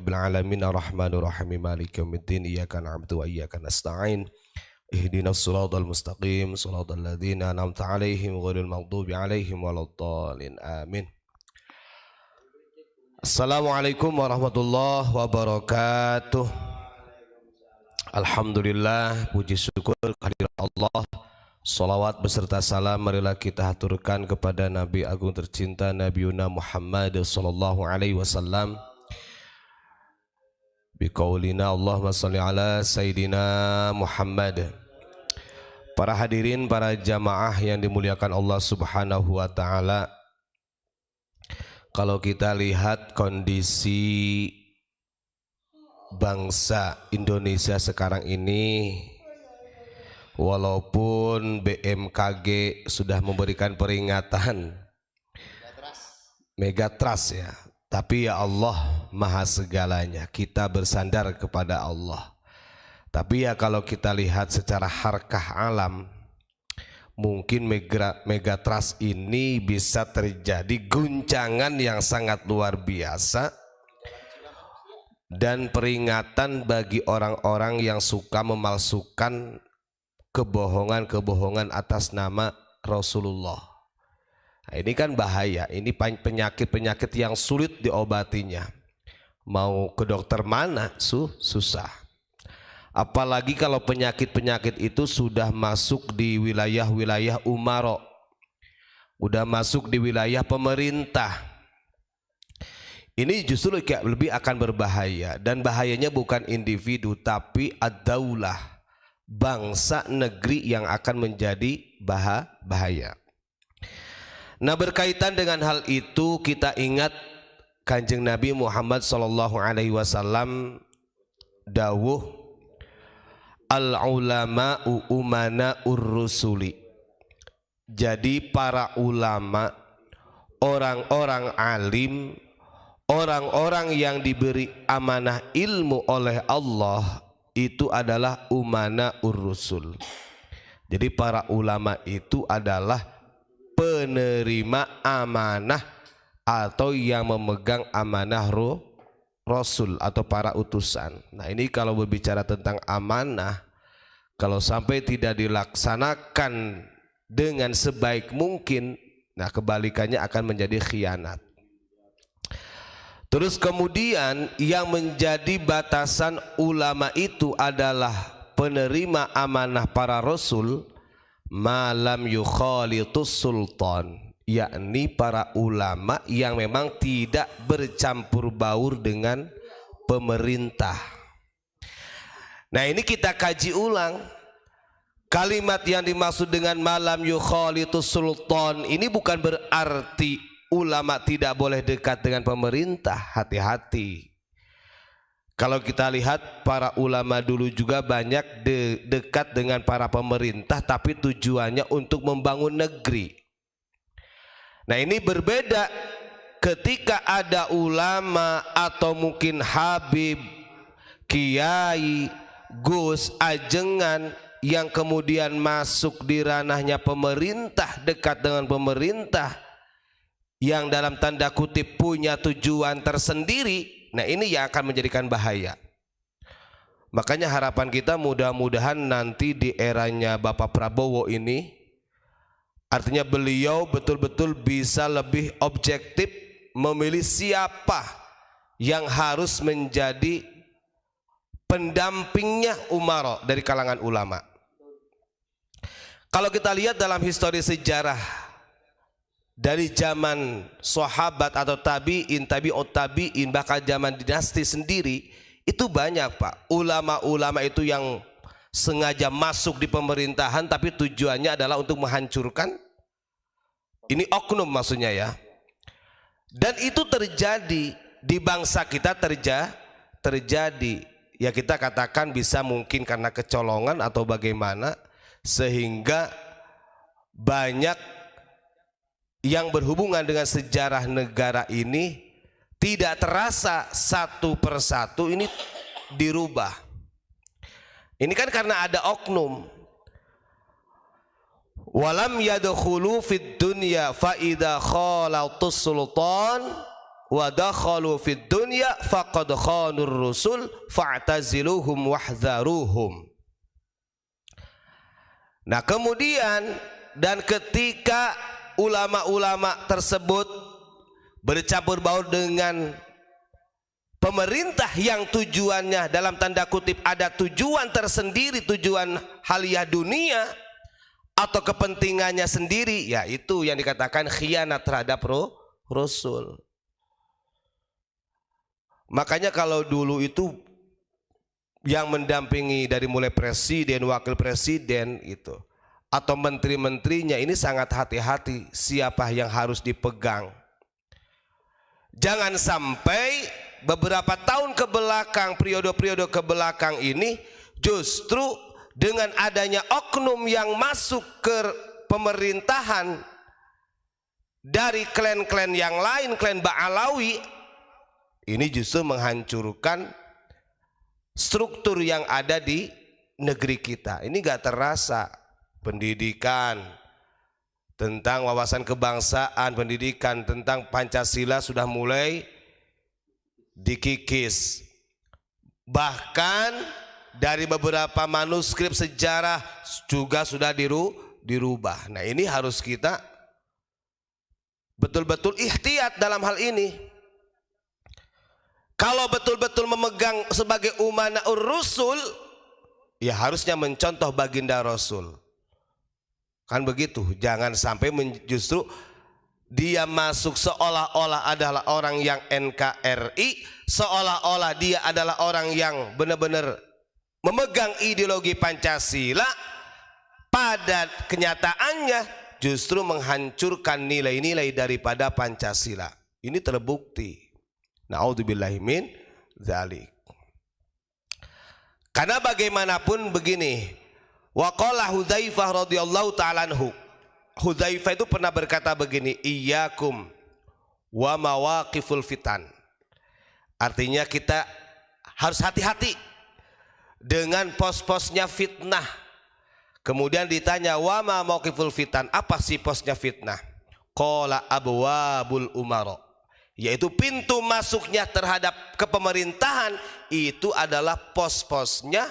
rabbil alamin arrahmanir rahim maliki yaumiddin iyyaka na'budu wa iyyaka nasta'in ihdinas siratal mustaqim siratal ladzina an'amta 'alaihim ghairil maghdubi 'alaihim waladdallin amin. Assalamualaikum warahmatullahi wabarakatuh. Alhamdulillah, puji syukur kehadirat Allah. Salawat beserta salam marilah kita haturkan kepada Nabi Agung tercinta Nabi Muhammad sallallahu alaihi wasallam. Biqaulina Allahumma shalli ala Sayyidina Muhammad. Para hadirin, para jamaah yang dimuliakan Allah Subhanahu wa taala. Kalau kita lihat kondisi bangsa Indonesia sekarang ini, walaupun BMKG sudah memberikan peringatan megatrust ya, tapi ya Allah maha segalanya, kita bersandar kepada Allah. Tapi ya kalau kita lihat secara harkah alam, mungkin megatrust ini bisa terjadi guncangan yang sangat luar biasa dan peringatan bagi orang-orang yang suka memalsukan kebohongan-kebohongan atas nama Rasulullah. Nah, ini kan bahaya, ini penyakit-penyakit yang sulit diobatinya. Mau ke dokter mana susah. Apalagi kalau penyakit-penyakit itu sudah masuk di wilayah-wilayah umaro, udah masuk di wilayah pemerintah. Ini justru lebih akan berbahaya, dan bahayanya bukan individu tapi ad-daulah, bangsa negeri yang akan menjadi bahaya. Nah, berkaitan dengan hal itu kita ingat Kanjeng Nabi Muhammad sallallahu alaihi wasallam dawuh al-ulama'u umana'ur rusuli. Jadi para ulama, orang-orang alim, orang-orang yang diberi amanah ilmu oleh Allah itu adalah umana'ur rusul. Jadi para ulama itu adalah penerima amanah atau yang memegang amanah Rasul atau para utusan. Nah, ini kalau berbicara tentang amanah, kalau sampai tidak dilaksanakan dengan sebaik mungkin, nah kebalikannya akan menjadi khianat. Terus kemudian yang menjadi batasan ulama itu adalah penerima amanah para rasul malam yukhalitus sultan, yakni para ulama yang memang tidak bercampur baur dengan pemerintah. Nah, ini kita kaji ulang. Kalimat yang dimaksud dengan malam yukhalitus sultan ini bukan berarti ulama tidak boleh dekat dengan pemerintah. Hati-hati. Kalau kita lihat para ulama dulu juga banyak dekat dengan para pemerintah, tapi tujuannya untuk membangun negeri. Nah, ini berbeda ketika ada ulama atau mungkin habib, kiai, gus, ajengan yang kemudian masuk di ranahnya pemerintah, dekat dengan pemerintah, yang dalam tanda kutip punya tujuan tersendiri. Nah, ini yang akan menjadikan bahaya. Makanya harapan kita mudah-mudahan nanti di eranya Bapak Prabowo ini, artinya beliau betul-betul bisa lebih objektif memilih siapa yang harus menjadi pendampingnya umaro dari kalangan ulama. Kalau kita lihat dalam histori sejarah dari zaman sahabat atau tabi'in, tabi'ut tabi'in, bahkan zaman dinasti sendiri, itu banyak Pak ulama-ulama itu yang sengaja masuk di pemerintahan tapi tujuannya adalah untuk menghancurkan. Ini oknum maksudnya ya. Dan itu terjadi di bangsa kita, terjadi. Ya kita katakan bisa mungkin karena kecolongan atau bagaimana, sehingga banyak yang berhubungan dengan sejarah negara ini tidak terasa satu persatu ini dirubah. Ini kan karena ada oknum. Walam yadkhulu fid dunya fa idza khalatus sultan wa dakhalu fid dunya faqad khanur rusul fa'taziluhum wahdharuhum. Nah kemudian dan ketika ulama-ulama tersebut bercampur baur dengan pemerintah yang tujuannya dalam tanda kutip ada tujuan tersendiri, tujuan haliah dunia atau kepentingannya sendiri, yaitu yang dikatakan khianat terhadap Rasul. Makanya kalau dulu itu yang mendampingi dari mulai presiden, wakil presiden itu atau menteri-menterinya ini sangat hati-hati siapa yang harus dipegang. Jangan sampai beberapa tahun ke belakang, periode-periode ke belakang ini justru dengan adanya oknum yang masuk ke pemerintahan dari klan-klan yang lain, klan Ba'alawi, ini justru menghancurkan struktur yang ada di negeri kita. Ini gak terasa. Pendidikan tentang wawasan kebangsaan, pendidikan tentang Pancasila sudah mulai dikikis. Bahkan dari beberapa manuskrip sejarah juga sudah dirubah. Nah ini harus kita betul-betul ihtiyat dalam hal ini. Kalau betul-betul memegang sebagai umana'ur rusul, ya harusnya mencontoh baginda Rasul. Kan begitu, jangan sampai justru dia masuk seolah-olah adalah orang yang NKRI, seolah-olah dia adalah orang yang benar-benar memegang ideologi Pancasila, pada kenyataannya justru menghancurkan nilai-nilai daripada Pancasila. Ini terbukti. Na'udzubillahi min dzalik. Karena bagaimanapun begini, waqala Hudzaifah radhiyallahu ta'ala anhu, Hudzaifah itu pernah berkata begini, iyyakum wa mawaqiful fitan. Artinya kita harus hati-hati dengan pos-posnya fitnah. Kemudian ditanya, wa ma mawaqiful fitan, apa sih posnya fitnah? Qala abwabul umara, yaitu pintu masuknya terhadap kepemerintahan itu adalah pos-posnya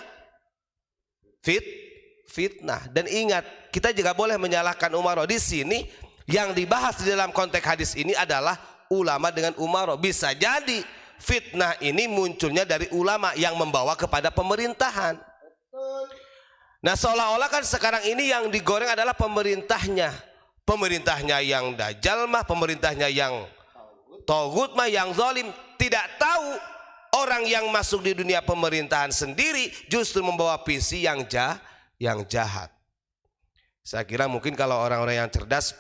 fitnah. Dan ingat, kita juga boleh menyalahkan umara. Di sini yang dibahas di dalam konteks hadis ini adalah ulama dengan umara. Bisa jadi fitnah ini munculnya dari ulama yang membawa kepada pemerintahan. Nah seolah-olah kan sekarang ini yang digoreng adalah pemerintahnya. Pemerintahnya yang dajjal mah, pemerintahnya yang togut mah, yang zalim. Tidak tahu orang yang masuk di dunia pemerintahan sendiri justru membawa visi yang jahat. Saya kira mungkin kalau orang-orang yang cerdas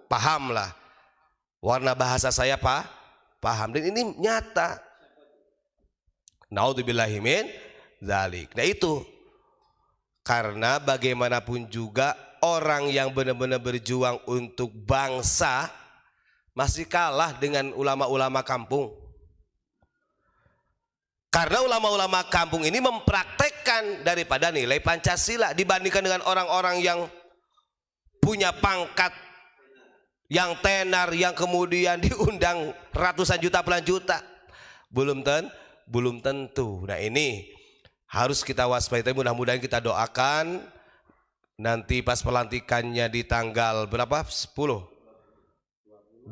paham lah. Warna bahasa saya paham. Dan ini nyata. Naudzubillahi min dzalik. Nah itu. Karena bagaimanapun juga orang yang benar-benar berjuang untuk bangsa masih kalah dengan ulama-ulama kampung. Karena ulama-ulama kampung ini mempraktekkan daripada nilai Pancasila dibandingkan dengan orang-orang yang punya pangkat, yang tenar, yang kemudian diundang ratusan juta, puluhan juta. Belum tentu. Nah ini harus kita waspadai. Mudah-mudahan kita doakan nanti pas pelantikannya di tanggal berapa? 20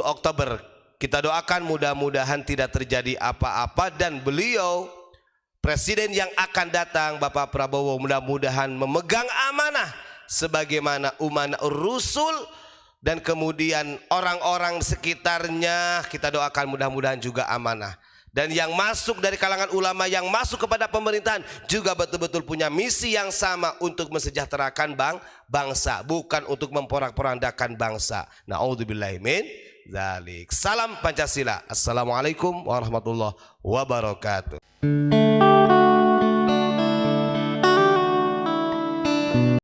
Oktober. Kita doakan mudah-mudahan tidak terjadi apa-apa dan beliau presiden yang akan datang Bapak Prabowo mudah-mudahan memegang amanah sebagaimana umana'ur rusul, dan kemudian orang-orang sekitarnya kita doakan mudah-mudahan juga amanah. Dan yang masuk dari kalangan ulama yang masuk kepada pemerintahan juga betul-betul punya misi yang sama untuk mensejahterakan bangsa, bukan untuk memporak-porandakan bangsa. Na'udzubillahi min dzalik. Salam Pancasila. Assalamualaikum warahmatullahi wabarakatuh.